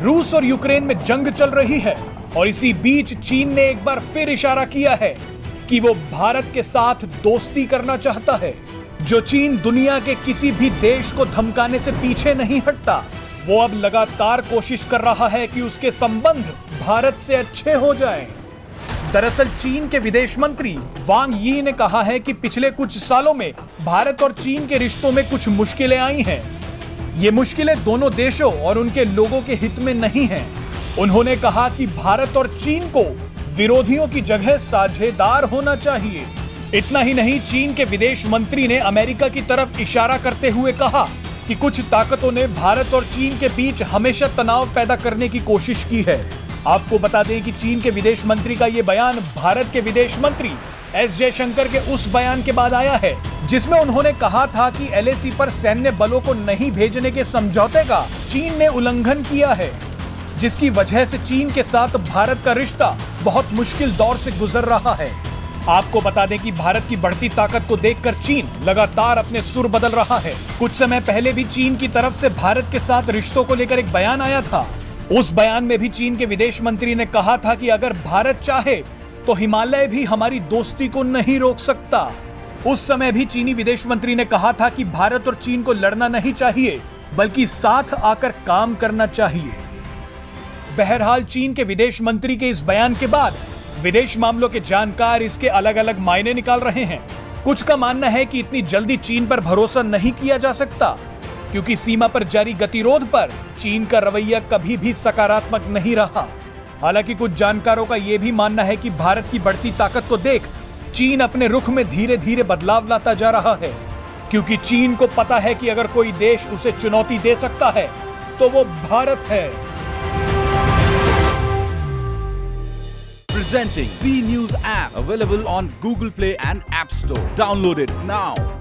रूस और यूक्रेन में जंग चल रही है और इसी बीच चीन ने एक बार फिर इशारा किया है कि वो भारत के साथ दोस्ती करना चाहता है। जो चीन दुनिया के किसी भी देश को धमकाने से पीछे नहीं हटता, वो अब लगातार कोशिश कर रहा है कि उसके संबंध भारत से अच्छे हो जाएं। दरअसल चीन के विदेश मंत्री वांग यी ने कहा है कि पिछले कुछ सालों में भारत और चीन के रिश्तों में कुछ मुश्किलें आई हैं। ये मुश्किलें दोनों देशों और उनके लोगों के हित में नहीं हैं। उन्होंने कहा कि भारत और चीन को विरोधियों की जगह साझेदार होना चाहिए। इतना ही नहीं, चीन के विदेश मंत्री ने अमेरिका की तरफ इशारा करते हुए कहा कि कुछ ताकतों ने भारत और चीन के बीच हमेशा तनाव पैदा करने की कोशिश की है। आपको बता दें कि चीन के विदेश मंत्री का ये बयान भारत के विदेश मंत्री एस जयशंकर के उस बयान के बाद आया है जिसमें उन्होंने कहा था कि एलएसी पर सैन्य बलों को नहीं भेजने के समझौते का चीन ने उल्लंघन किया है, जिसकी वजह से चीन के साथ भारत का रिश्ता बहुत मुश्किल दौर से गुजर रहा है। आपको बता दें कि भारत की बढ़ती ताकत को देखकर चीन लगातार अपने सुर बदल रहा है। कुछ समय पहले भी चीन की तरफ से भारत के साथ रिश्तों को लेकर एक बयान आया था। उस बयान में भी चीन के विदेश मंत्री ने कहा था कि अगर भारत चाहे तो हिमालय भी हमारी दोस्ती को नहीं रोक सकता। उस समय भी चीनी विदेश मंत्री ने कहा था कि भारत और चीन को लड़ना नहीं चाहिए, बल्कि साथ आकर काम करना चाहिए। बहरहाल चीन के विदेश मंत्री के इस बयान के बाद विदेश मामलों के जानकार इसके अलग अलग मायने निकाल रहे हैं। कुछ का मानना है कि इतनी जल्दी चीन पर भरोसा नहीं किया जा सकता, क्योंकि सीमा पर जारी गतिरोध पर चीन का रवैया कभी भी सकारात्मक नहीं रहा। हालांकि कुछ जानकारों का यह भी मानना है कि भारत की बढ़ती ताकत को देख चीन अपने रुख में धीरे धीरे बदलाव लाता जा रहा है, क्योंकि चीन को पता है कि अगर कोई देश उसे चुनौती दे सकता है तो वो भारत है। Presenting B News app, available on Google Play and App Store. Download it now.